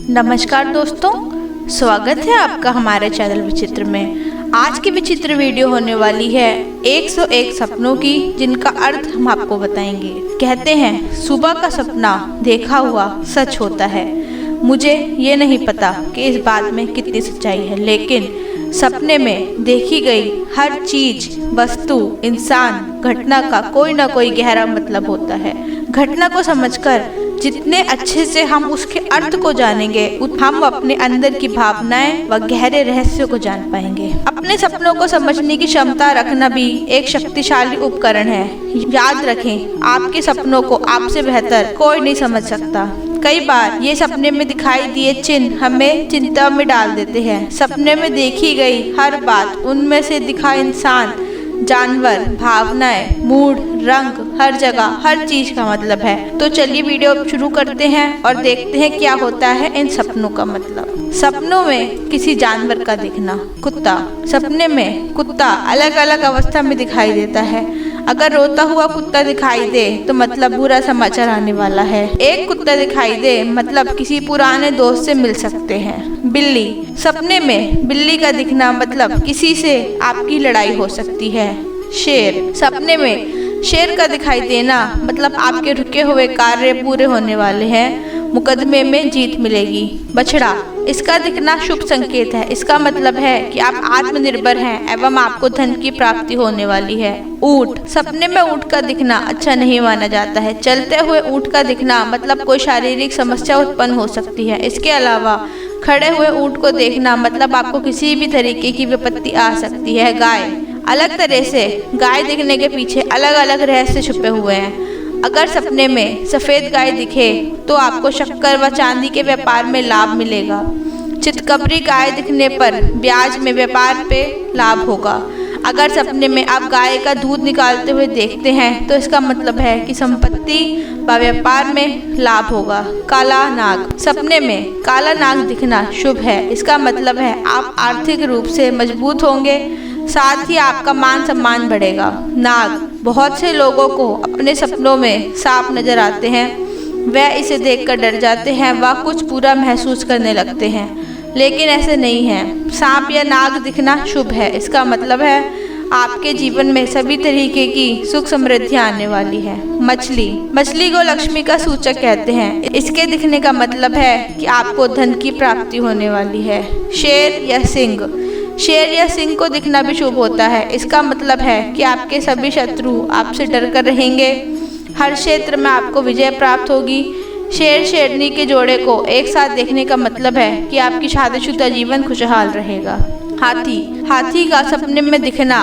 नमस्कार दोस्तों, स्वागत है आपका हमारे चैनल विचित्र में। आज की विचित्र वीडियो होने वाली है 101 सपनों की, जिनका अर्थ हम आपको बताएंगे। कहते हैं सुबह का सपना देखा हुआ सच होता है। मुझे ये नहीं पता कि इस बात में कितनी सच्चाई है, लेकिन सपने में देखी गई हर चीज, वस्तु, इंसान, घटना का कोई ना कोई गहरा मतलब होता है। घटना को समझकर जितने अच्छे से हम उसके अर्थ को जानेंगे, हम अपने अंदर की भावनाएं व गहरे रहस्यों को जान पाएंगे। अपने सपनों को समझने की क्षमता रखना भी एक शक्तिशाली उपकरण है। याद रखें, आपके सपनों को आपसे बेहतर कोई नहीं समझ सकता। कई बार ये सपने में दिखाई दिए चिन्ह हमें चिंता में डाल देते हैं। सपने में देखी गई हर बात, उनमें से दिखा इंसान, जानवर, भावनाएं, मूड, रंग, हर जगह हर चीज का मतलब है। तो चलिए वीडियो शुरू करते हैं और देखते हैं क्या होता है इन सपनों का मतलब। सपनों में किसी जानवर का दिखना। कुत्ता। सपने में कुत्ता अलग अलग अवस्था में दिखाई देता है। अगर रोता हुआ कुत्ता दिखाई दे तो मतलब बुरा समाचार आने वाला है। एक कुत्ता दिखाई दे मतलब किसी पुराने दोस्त से मिल सकते हैं। बिल्ली। सपने में बिल्ली का दिखना मतलब किसी से आपकी लड़ाई हो सकती है। शेर। सपने में शेर का दिखाई देना मतलब आपके रुके हुए कार्य पूरे होने वाले हैं, मुकदमे में जीत मिलेगी। बछड़ा। इसका दिखना शुभ संकेत है। इसका मतलब है कि आप आत्मनिर्भर हैं एवं आपको धन की प्राप्ति होने वाली है। ऊंट। सपने में ऊंट का दिखना अच्छा नहीं माना जाता है। चलते हुए ऊंट का दिखना मतलब कोई शारीरिक समस्या उत्पन्न हो सकती है। इसके अलावा खड़े हुए ऊंट को देखना मतलब आपको किसी भी तरीके की विपत्ति आ सकती है। गाय। अलग तरह से गाय दिखने के पीछे अलग अलग रहस्य छुपे हुए हैं। अगर सपने में सफ़ेद गाय दिखे तो आपको शक्कर व चांदी के व्यापार में लाभ मिलेगा। चितकबरी गाय दिखने पर ब्याज में व्यापार पे लाभ होगा। अगर सपने में आप गाय का दूध निकालते हुए देखते हैं तो इसका मतलब है कि संपत्ति व व्यापार में लाभ होगा। काला नाग। सपने में काला नाग दिखना शुभ है। इसका मतलब है आप आर्थिक रूप से मजबूत होंगे, साथ ही आपका मान सम्मान बढ़ेगा। नाग। बहुत से लोगों को अपने सपनों में सांप नजर आते हैं। वह इसे देखकर डर जाते हैं व कुछ बुरा महसूस करने लगते हैं, लेकिन ऐसे नहीं है। सांप या नाग दिखना शुभ है। इसका मतलब है आपके जीवन में सभी तरीके की सुख समृद्धि आने वाली है। मछली। मछली को लक्ष्मी का सूचक कहते हैं। इसके दिखने का मतलब है कि आपको धन की प्राप्ति होने वाली है। शेर या सिंह। शेर या सिंह को दिखना भी शुभ होता है। इसका मतलब है कि आपके सभी शत्रु आपसे डर कर रहेंगे। हर क्षेत्र में आपको विजय प्राप्त होगी। शेर शेरनी के जोड़े को एक साथ देखने का मतलब है कि आपकी शादीशुदा जीवन खुशहाल रहेगा। हाथी। हाथी का सपने में दिखना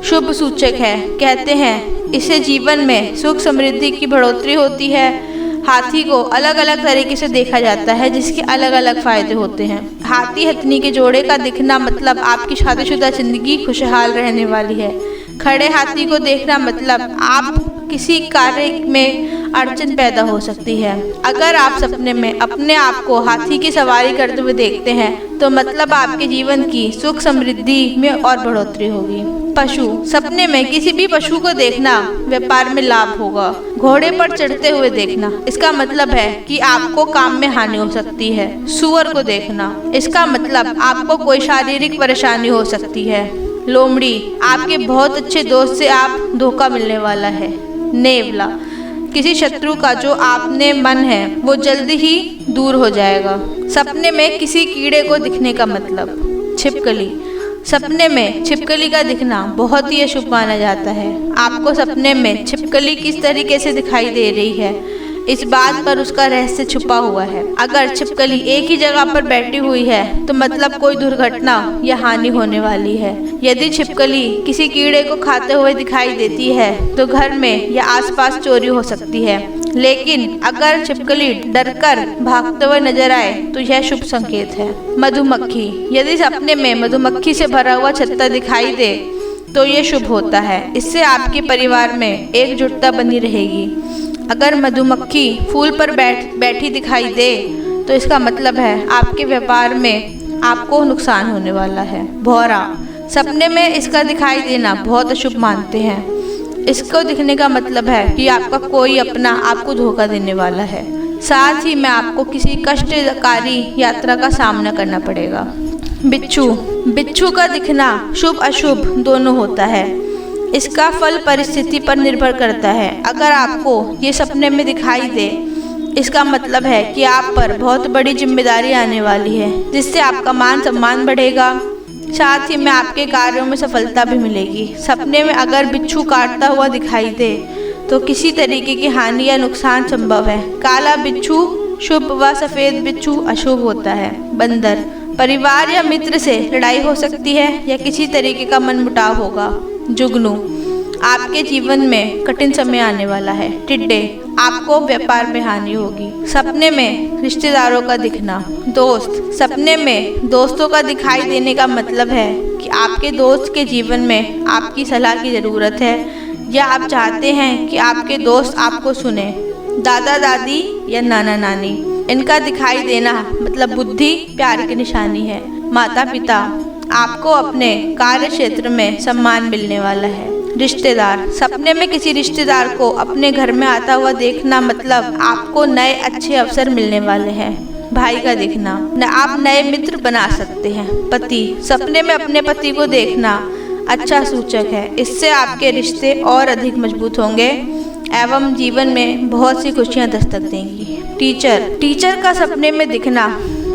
शुभ सूचक है। कहते हैं इससे जीवन में सुख समृद्धि की बढ़ोतरी होती है। हाथी को अलग अलग तरीके से देखा जाता है, जिसके अलग अलग फायदे होते हैं। हाथी हथनी के जोड़े का दिखना मतलब आपकी शादीशुदा जिंदगी खुशहाल रहने वाली है। खड़े हाथी को देखना मतलब आप किसी कार्य में अड़चन पैदा हो सकती है। अगर आप सपने में अपने आप को हाथी की सवारी करते हुए देखते हैं तो मतलब आपके जीवन की सुख समृद्धि में और बढ़ोतरी होगी। पशु। सपने में किसी भी पशु को देखना व्यापार में लाभ होगा। घोड़े पर चढ़ते हुए देखना, इसका मतलब है कि आपको काम में हानि हो सकती है। सूअर को देखना, इसका मतलब आपको कोई शारीरिक परेशानी हो सकती है। लोमड़ी। आपके बहुत अच्छे दोस्त से आप धोखा मिलने वाला है। नेवला। किसी शत्रु का जो आपने मन है वो जल्दी ही दूर हो जाएगा। सपने में किसी कीड़े को दिखने का मतलब। छिपकली। सपने में छिपकली का दिखना बहुत ही अशुभ माना जाता है। आपको सपने में छिपकली किस तरीके से दिखाई दे रही है, इस बात पर उसका रहस्य छुपा हुआ है। अगर छिपकली एक ही जगह पर बैठी हुई है तो मतलब कोई दुर्घटना या हानि होने वाली है। यदि छिपकली किसी कीड़े को खाते हुए दिखाई देती है तो घर में या आसपास चोरी हो सकती है, लेकिन अगर छिपकली डरकर भागते हुए नजर आए तो यह शुभ संकेत है। मधुमक्खी। यदि सपने में मधुमक्खी से भरा हुआ छत्ता दिखाई दे तो ये शुभ होता है। इससे आपके परिवार में एकजुटता बनी रहेगी। अगर मधुमक्खी फूल पर बैठी दिखाई दे तो इसका मतलब है आपके व्यापार में आपको नुकसान होने वाला है। भौरा। सपने में इसका दिखाई देना बहुत अशुभ मानते हैं। इसको दिखने का मतलब है कि आपका कोई अपना आपको धोखा देने वाला है। साथ ही में आपको किसी कष्टकारी यात्रा का सामना करना पड़ेगा। बिच्छू, बिच्छू का दिखना शुभ अशुभ दोनों होता है। इसका फल परिस्थिति पर निर्भर करता है। अगर आपको ये सपने में दिखाई दे, इसका मतलब है कि आप पर बहुत बड़ी जिम्मेदारी आने वाली है, जिससे आपका मान सम्मान बढ़ेगा। साथ ही में आपके कार्यों में सफलता भी मिलेगी। सपने में अगर बिच्छू काटता हुआ दिखाई दे तो किसी तरीके की हानि या नुकसान संभव है। काला बिच्छू शुभ व सफ़ेद बिच्छू अशुभ होता है। बंदर, परिवार या मित्र से लड़ाई हो सकती है या किसी तरीके का मनमुटाव होगा। जुगनू, आपके जीवन में कठिन समय आने वाला है। टिड्डे, आपको व्यापार में हानि होगी। सपने में रिश्तेदारों का दिखना। दोस्त, सपने में दोस्तों का दिखाई देने का मतलब है कि आपके दोस्त के जीवन में आपकी सलाह की ज़रूरत है या आप चाहते हैं कि आपके दोस्त आपको सुने। दादा दादी या नाना नानी, इनका दिखाई देना मतलब बुद्धि प्यार की निशानी है। माता पिता, आपको अपने कार्य क्षेत्र में सम्मान मिलने वाला है। रिश्तेदार, सपने में किसी रिश्तेदार को अपने घर में आता हुआ देखना मतलब आपको नए अच्छे अवसर मिलने वाले हैं। भाई का दिखना, आप नए मित्र बना सकते हैं। पति, सपने में अपने पति को देखना अच्छा सूचक है। इससे आपके रिश्ते और अधिक मजबूत होंगे एवं जीवन में बहुत सी खुशियां दस्तक देंगी। टीचर, टीचर का सपने में दिखना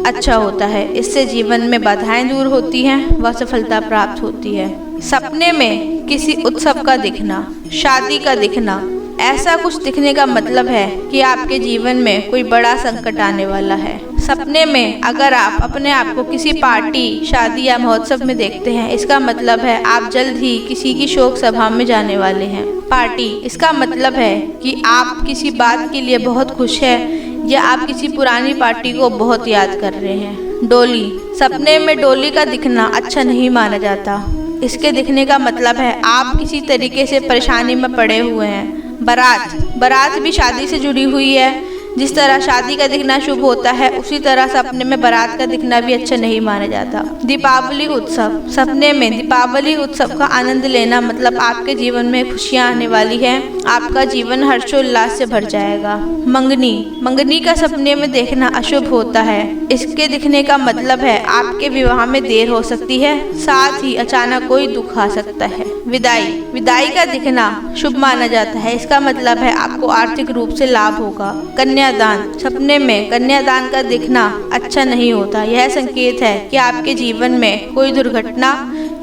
अच्छा होता है। इससे जीवन में बाधाएं दूर होती हैं व सफलता प्राप्त होती है। सपने में किसी उत्सव का दिखना, शादी का दिखना, ऐसा कुछ दिखने का मतलब है कि आपके जीवन में कोई बड़ा संकट आने वाला है। सपने में अगर आप अपने आप को किसी पार्टी, शादी या महोत्सव में देखते हैं, इसका मतलब है आप जल्द ही किसी की शोक सभा में जाने वाले हैं। पार्टी, इसका मतलब है कि आप किसी बात के लिए बहुत खुश हैं या आप किसी पुरानी पार्टी को बहुत याद कर रहे हैं। डोली, सपने में डोली का दिखना अच्छा नहीं माना जाता। इसके दिखने का मतलब है आप किसी तरीके से परेशानी में पड़े हुए हैं। बारात, बारात भी शादी से जुड़ी हुई है। जिस तरह शादी का दिखना शुभ होता है, उसी तरह सपने में बारात का दिखना भी अच्छा नहीं माना जाता। दीपावली उत्सव, सपने में दीपावली उत्सव का आनंद लेना मतलब आपके जीवन में खुशियां आने वाली हैं। आपका जीवन हर्षोल्लास से भर जाएगा। मंगनी, मंगनी का सपने में देखना अशुभ होता है। इसके दिखने का मतलब है आपके विवाह में देर हो सकती है, साथ ही अचानक कोई दुख आ सकता है। विदाई, विदाई का दिखना शुभ माना जाता है। इसका मतलब है आपको आर्थिक रूप से लाभ होगा। कन्यादान, सपने में कन्यादान का दिखना अच्छा नहीं होता। यह संकेत है कि आपके जीवन में कोई दुर्घटना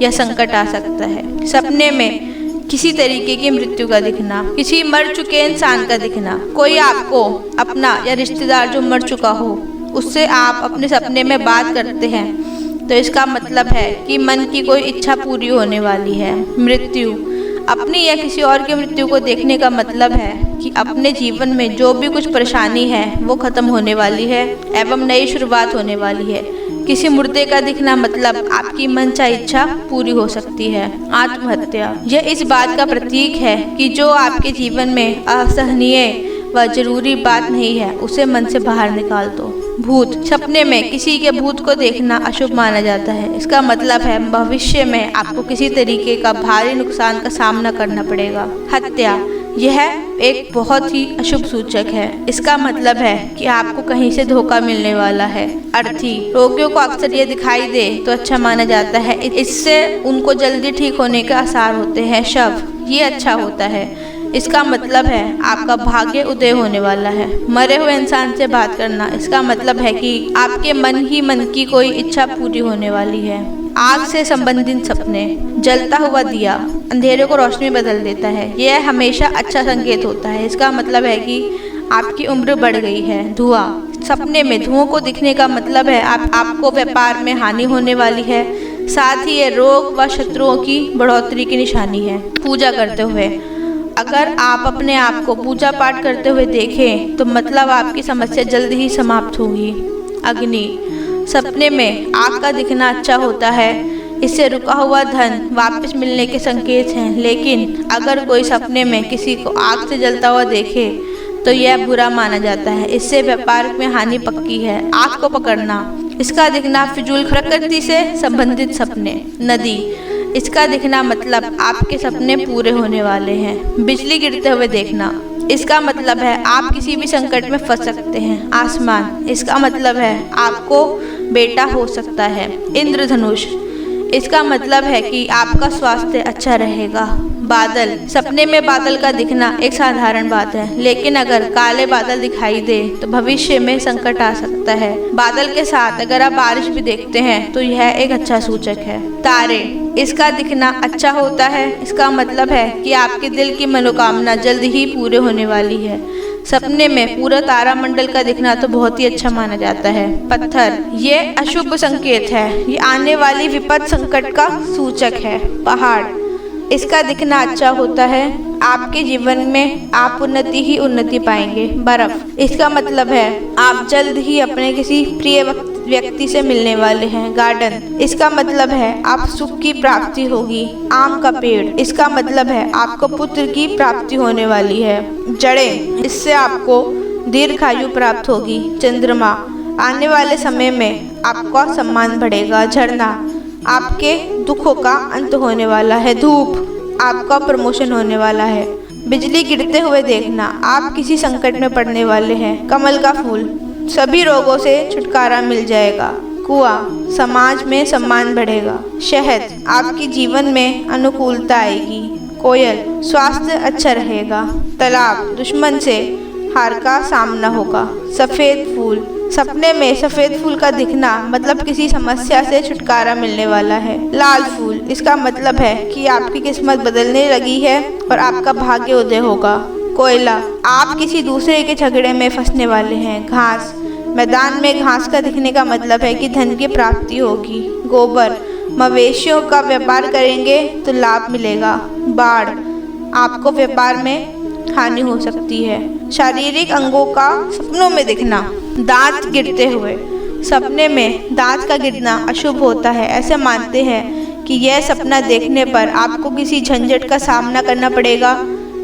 या संकट आ सकता है। सपने में किसी तरीके की मृत्यु का दिखना, किसी मर चुके इंसान का दिखना, कोई आपको अपना या रिश्तेदार जो मर चुका हो उससे आप अपने सपने में बात करते हैं तो इसका मतलब है कि मन की कोई इच्छा पूरी होने वाली है। मृत्यु, अपनी या किसी और की मृत्यु को देखने का मतलब है कि अपने जीवन में जो भी कुछ परेशानी है वो खत्म होने वाली है एवं नई शुरुआत होने वाली है। किसी मुर्दे का दिखना मतलब आपकी मनचाही इच्छा पूरी हो सकती है। आत्महत्या, यह इस बात का प्रतीक है कि जो आपके जीवन में असहनीय व जरूरी बात नहीं है उसे मन से बाहर निकाल दो। भूत, सपने में किसी के भूत को देखना अशुभ माना जाता है। इसका मतलब है भविष्य में आपको किसी तरीके का भारी नुकसान का सामना करना पड़ेगा। हत्या, यह एक बहुत ही अशुभ सूचक है। इसका मतलब है कि आपको कहीं से धोखा मिलने वाला है। अर्थी, रोगियों को अक्सर ये दिखाई दे तो अच्छा माना जाता है, इससे उनको जल्दी ठीक होने के आसार होते हैं। शव, ये अच्छा होता है। इसका मतलब है आपका भाग्य उदय होने वाला है। मरे हुए इंसान से बात करना, इसका मतलब है कि आपके मन ही मन की कोई इच्छा पूरी होने वाली है। आग से संबंधित सपने, जलता हुआ दिया अंधेरे को रोशनी बदल देता है। यह हमेशा अच्छा संकेत होता है। इसका मतलब है कि आपकी उम्र बढ़ गई है। धुआं, सपने में धुओं को दिखने का मतलब है आपको व्यापार में हानि होने वाली है, साथ ही ये रोग व शत्रुओं की बढ़ोतरी की निशानी है। पूजा करते हुए, अगर आप अपने आप को पूजा पाठ करते हुए देखें तो मतलब आपकी समस्या जल्द ही समाप्त होगी। अग्नि, सपने में आग का दिखना अच्छा होता है। इससे रुका हुआ धन वापस मिलने के संकेत हैं, लेकिन अगर कोई सपने में किसी को आग से जलता हुआ देखे तो यह बुरा माना जाता है। इससे व्यापार में हानि पक्की है। आग को पकड़ना, इसका दिखना फिजूल प्रकृति से संबंधित सपने। नदी, इसका दिखना मतलब आपके सपने पूरे होने वाले हैं। बिजली गिरते हुए देखना, इसका मतलब है आप किसी भी संकट में फंस सकते हैं। आसमान, इसका मतलब है आपको बेटा हो सकता है। इंद्रधनुष, इसका मतलब है कि आपका स्वास्थ्य अच्छा रहेगा। बादल, सपने में बादल का दिखना एक साधारण बात है, लेकिन अगर काले बादल दिखाई दे तो भविष्य में संकट आ सकता है। बादल के साथ अगर आप बारिश भी देखते हैं तो यह एक अच्छा सूचक है। तारे, इसका दिखना अच्छा होता है। इसका मतलब है कि आपके दिल की मनोकामना जल्द ही पूरे होने वाली है। सपने में पूरा तारामंडल का दिखना तो बहुत ही अच्छा माना जाता है। पत्थर, ये अशुभ संकेत है, ये आने वाली विपद संकट का सूचक है। पहाड़, इसका दिखना अच्छा होता है, आपके जीवन में आप उन्नति ही उन्नति पाएंगे। बर्फ, इसका मतलब है आप जल्द ही अपने किसी प्रिय व्यक्ति से मिलने वाले हैं। गार्डन, इसका मतलब है आप सुख की प्राप्ति होगी। आम का पेड़, इसका मतलब है आपको पुत्र की प्राप्ति होने वाली है। जड़ें, इससे आपको दीर्घायु प्राप्त होगी। चंद्रमा, आने वाले समय में आपका सम्मान बढ़ेगा। झरना, आपके दुखों का अंत होने वाला है। धूप, आपका प्रमोशन होने वाला है। बिजली गिरते हुए देखना, आप किसी संकट में पड़ने वाले हैं। कमल का फूल, सभी रोगों से छुटकारा मिल जाएगा। कुआं, समाज में सम्मान बढ़ेगा। शहद, आपके जीवन में अनुकूलता आएगी। कोयल, स्वास्थ्य अच्छा रहेगा। तालाब, दुश्मन से हार का सामना होगा। सफ़ेद फूल, सपने में सफ़ेद फूल का दिखना मतलब किसी समस्या से छुटकारा मिलने वाला है। लाल फूल, इसका मतलब है कि आपकी किस्मत बदलने लगी है और आपका भाग्य उदय होगा। कोयला, आप किसी दूसरे के झगड़े में फंसने वाले हैं। घास, मैदान में घास का दिखने का मतलब है कि धन की प्राप्ति होगी। गोबर, मवेशियों का व्यापार करेंगे तो लाभ मिलेगा। बाढ़, आपको व्यापार में हानि हो सकती है। शारीरिक अंगों का सपनों में दिखना, दांत गिरते हुए, सपने में दांत का गिरना अशुभ होता है। ऐसे मानते हैं कि यह सपना देखने पर आपको किसी झंझट का सामना करना पड़ेगा।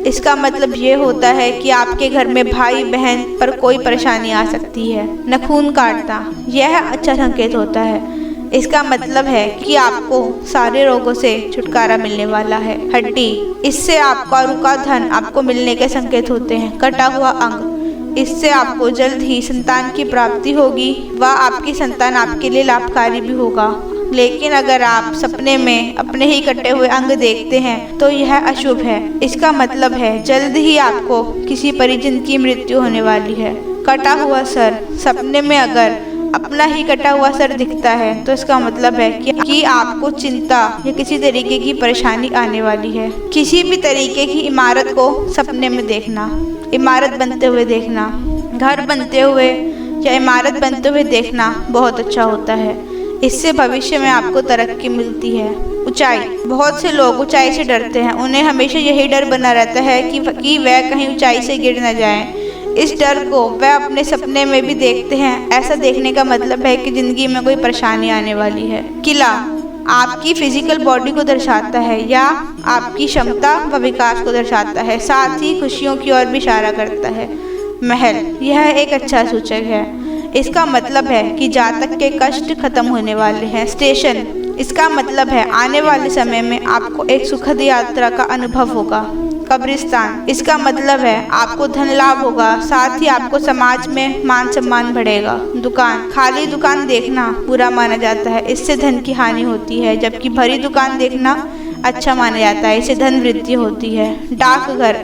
इसका मतलब ये होता है कि आपके घर में भाई बहन पर कोई परेशानी आ सकती है। नाखून काटना, यह अच्छा संकेत होता है। इसका मतलब है कि आपको सारे रोगों से छुटकारा मिलने वाला है। हड्डी, इससे आपका रुका धन आपको मिलने के संकेत होते हैं। कटा हुआ अंग, इससे आपको जल्द ही संतान की प्राप्ति होगी व आपकी संतान आपके लिए लाभकारी भी होगा। लेकिन अगर आप सपने में अपने ही कटे हुए अंग देखते हैं तो यह अशुभ है। इसका मतलब है जल्द ही आपको किसी परिजन की मृत्यु होने वाली है। कटा हुआ सर, सपने में अगर अपना ही कटा हुआ सर दिखता है तो इसका मतलब है कि आपको चिंता या किसी तरीके की परेशानी आने वाली है। किसी भी तरीके की इमारत को सपने में देखना, इमारत बनते हुए देखना, घर बनते हुए या इमारत बनते हुए देखना बहुत अच्छा होता है। इससे भविष्य में आपको तरक्की मिलती है। ऊंचाई, बहुत से लोग ऊंचाई से डरते हैं। उन्हें हमेशा यही डर बना रहता है कि वह कहीं ऊंचाई से गिर न जाएं। इस डर को वह अपने सपने में भी देखते हैं। ऐसा देखने का मतलब है कि जिंदगी में कोई परेशानी आने वाली है। किला, आपकी फिजिकल बॉडी को दर्शाता है या आपकी क्षमता व विकास को दर्शाता है, साथ ही खुशियों की ओर भी इशारा करता है। महल, यह एक अच्छा सूचक है। इसका मतलब है कि जातक के कष्ट खत्म होने वाले हैं। स्टेशन, इसका मतलब है आने वाले समय में आपको एक सुखद यात्रा का अनुभव होगा। कब्रिस्तान, इसका मतलब है आपको धन लाभ होगा, साथ ही आपको समाज में मान सम्मान बढ़ेगा। दुकान, खाली दुकान देखना बुरा माना जाता है, इससे धन की हानि होती है, जबकि भरी दुकान देखना अच्छा माना जाता है, इससे धन वृद्धि होती है। डाकघर,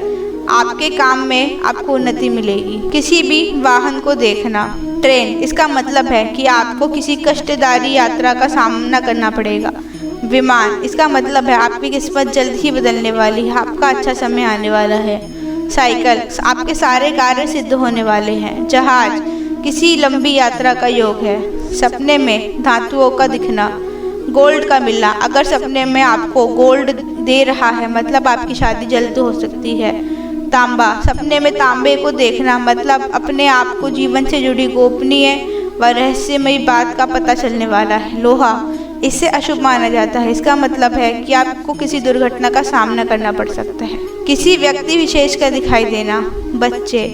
आपके काम में आपको उन्नति मिलेगी। किसी भी वाहन को देखना। ट्रेन, इसका मतलब है कि आपको किसी कष्टदायी यात्रा का सामना करना पड़ेगा। विमान, इसका मतलब है आपकी किस्मत जल्द ही बदलने वाली है, आपका अच्छा समय आने वाला है। साइकिल, आपके सारे कार्य सिद्ध होने वाले हैं। जहाज, किसी लंबी यात्रा का योग है। सपने में धातुओं का दिखना, गोल्ड का मिलना, अगर सपने में आपको गोल्ड दे रहा है मतलब आपकी शादी जल्द हो सकती है। तांबा, सपने में तांबे को देखना मतलब अपने आप को जीवन से जुड़ी गोपनीय व रहस्यमयी बात का पता चलने वाला है। लोहा, इससे अशुभ माना जाता है, इसका मतलब है कि आपको किसी दुर्घटना का सामना करना पड़ सकता है। किसी व्यक्ति विशेष का दिखाई देना। बच्चे,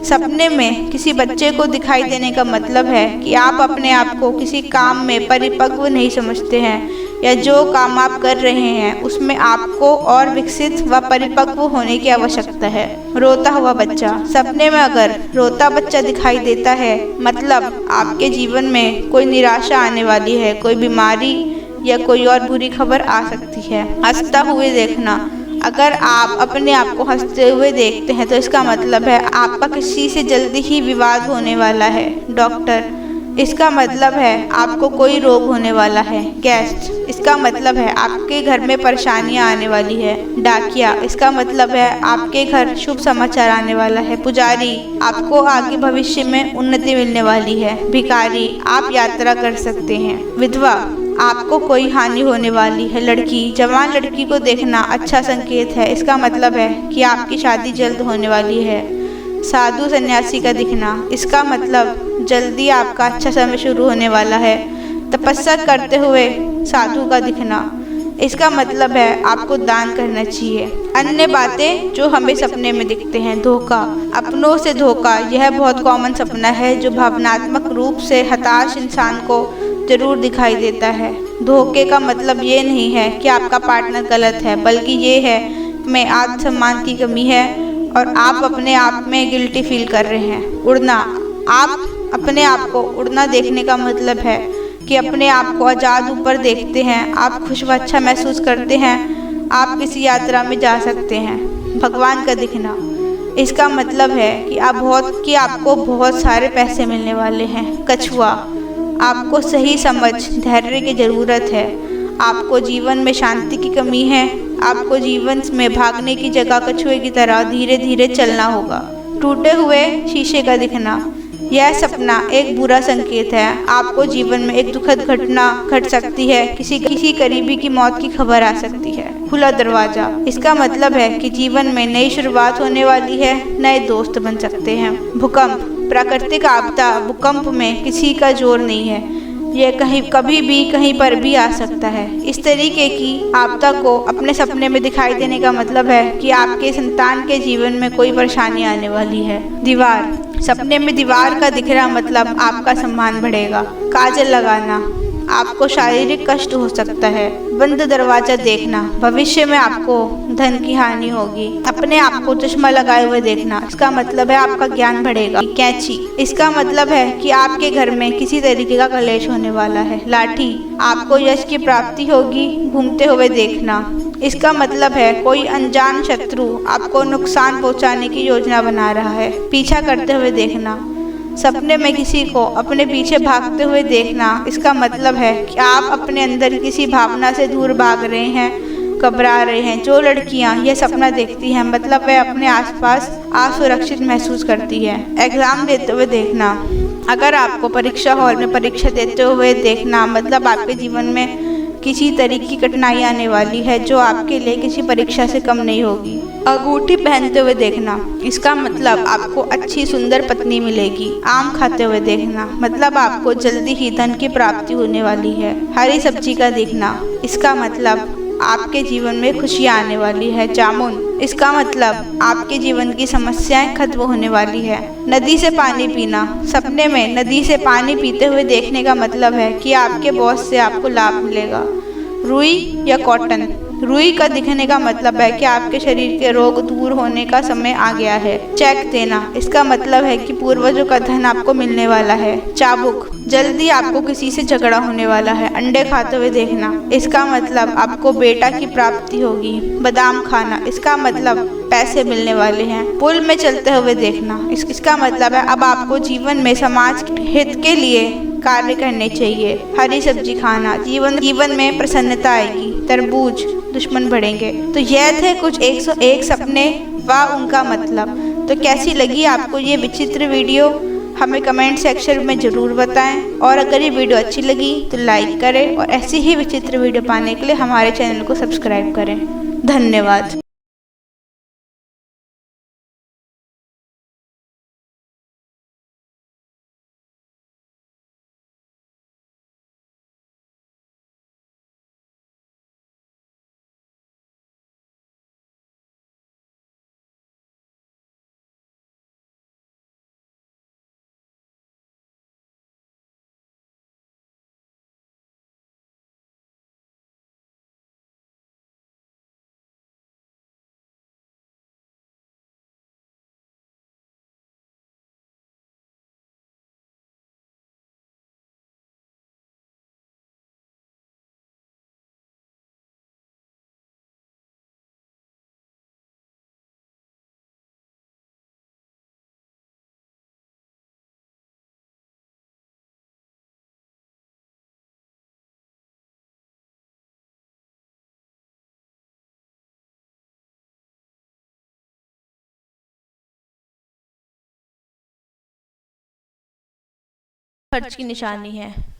सपने में किसी बच्चे को दिखाई देने का मतलब है कि आप अपने आप को किसी काम में परिपक्व नहीं समझते हैं या जो काम आप कर रहे हैं उसमें आपको और विकसित व परिपक्व होने की आवश्यकता है। रोता हुआ बच्चा, सपने में अगर रोता बच्चा दिखाई देता है मतलब आपके जीवन में कोई निराशा आने वाली है, कोई बीमारी या कोई और बुरी खबर आ सकती है। हंसता हुए देखना, अगर आप अपने आप को हंसते हुए देखते हैं तो इसका मतलब है आपका किसी से जल्दी ही विवाद होने वाला है। डॉक्टर, इसका मतलब है आपको कोई रोग होने वाला है। गेस्ट, इसका मतलब है आपके घर में परेशानियां आने वाली है। डाकिया, इसका मतलब है आपके घर शुभ समाचार आने वाला है। पुजारी, आपको आगे भविष्य में उन्नति मिलने वाली है। भिखारी, आप यात्रा कर सकते हैं। विधवा, आपको कोई हानि होने वाली है। लड़की, जवान लड़की को देखना अच्छा संकेत है, इसका मतलब है कि आपकी शादी जल्द होने वाली है। साधु सन्यासी का दिखना, इसका मतलब जल्दी आपका अच्छा समय शुरू होने वाला है। तपस्या करते हुए साधु का दिखना, इसका मतलब है आपको दान करना चाहिए। अन्य बातें जो हमें सपने में दिखते हैं। धोखा, अपनों से धोखा, यह बहुत कॉमन सपना है जो भावनात्मक रूप से हताश इंसान को जरूर दिखाई देता है। धोखे का मतलब ये नहीं है कि आपका पार्टनर गलत है, बल्कि ये है में आत्मसम्मान की कमी है और आप अपने आप में गिल्टी फील कर रहे हैं। उड़ना, आप अपने आप को उड़ना देखने का मतलब है कि अपने आप को आज़ाद ऊपर देखते हैं, आप खुश व अच्छा महसूस करते हैं, आप किसी यात्रा में जा सकते हैं। भगवान का दिखना, इसका मतलब है कि आपको बहुत सारे पैसे मिलने वाले हैं। कछुआ, आपको सही समझ धैर्य की ज़रूरत है, आपको जीवन में शांति की कमी है, आपको जीवन में भागने की जगह कछुए की तरह धीरे धीरे चलना होगा। टूटे हुए शीशे का दिखना, यह सपना एक बुरा संकेत है, आपको जीवन में एक दुखद घटना घट सकती है, किसी करीबी की मौत की खबर आ सकती है। खुला दरवाजा, इसका मतलब है कि जीवन में नई शुरुआत होने वाली है, नए दोस्त बन सकते हैं। भूकंप, प्राकृतिक आपदा, भूकंप में किसी का जोर नहीं है, यह कभी भी कहीं पर भी आ सकता है। इस तरीके की आपदा को अपने सपने में दिखाई देने का मतलब है कि आपके संतान के जीवन में कोई परेशानी आने वाली है। दीवार, सपने में दीवार का दिखना मतलब आपका सम्मान बढ़ेगा। काजल लगाना, आपको शारीरिक कष्ट हो सकता है। बंद दरवाजा देखना, भविष्य में आपको धन की हानि होगी। अपने आप को चश्मा लगाए हुए देखना, इसका मतलब है आपका ज्ञान बढ़ेगा। कैंची, इसका मतलब है कि आपके घर में किसी तरीके का कलेश होने वाला है। लाठी, आपको यश की प्राप्ति होगी। घूमते हुए देखना, इसका मतलब है कोई अनजान शत्रु आपको नुकसान पहुंचाने की योजना बना रहा है। पीछा करते हुए देखना, सपने में किसी को अपने पीछे भागते हुए देखना, इसका मतलब है कि आप अपने अंदर किसी भावना से दूर भाग रहे हैं, घबरा रहे हैं। जो लड़कियां यह सपना देखती हैं मतलब वह अपने आसपास असुरक्षित महसूस करती है। एग्जाम देते हुए देखना, अगर आपको परीक्षा हॉल में परीक्षा देते हुए देखना मतलब आपके जीवन में किसी तरह की कठिनाई आने वाली है जो आपके लिए किसी परीक्षा से कम नहीं होगी। अंगूठी पहनते हुए देखना, इसका मतलब आपको अच्छी सुंदर पत्नी मिलेगी। आम खाते हुए देखना मतलब आपको जल्दी ही धन की प्राप्ति होने वाली है। हरी सब्जी का देखना, इसका मतलब आपके जीवन में खुशियाँ आने वाली है। जामुन, इसका मतलब आपके जीवन की समस्याएं खत्म होने वाली है। नदी से पानी पीना, सपने में नदी से पानी पीते हुए देखने का मतलब है कि आपके बॉस से आपको लाभ मिलेगा। रुई या कॉटन, रुई का दिखने का मतलब है कि आपके शरीर के रोग दूर होने का समय आ गया है। चेक देना, इसका मतलब है कि पूर्वजों का धन आपको मिलने वाला है। चाबुक, जल्दी आपको किसी से झगड़ा होने वाला है। अंडे खाते हुए देखना, इसका मतलब आपको बेटा की प्राप्ति होगी। बादाम खाना, इसका मतलब पैसे मिलने वाले हैं। पुल में चलते हुए देखना, इसका मतलब है अब आपको जीवन में समाज हित के लिए कार्य करने चाहिए। हरी सब्जी खाना, जीवन में प्रसन्नता आएगी। तरबूज, दुश्मन बढ़ेंगे। तो यह थे कुछ 101 सपने व उनका मतलब। तो कैसी लगी आपको ये विचित्र वीडियो, हमें कमेंट सेक्शन में ज़रूर बताएं। और अगर ये वीडियो अच्छी लगी तो लाइक करें और ऐसी ही विचित्र वीडियो पाने के लिए हमारे चैनल को सब्सक्राइब करें। धन्यवाद। खर्च की निशानी है।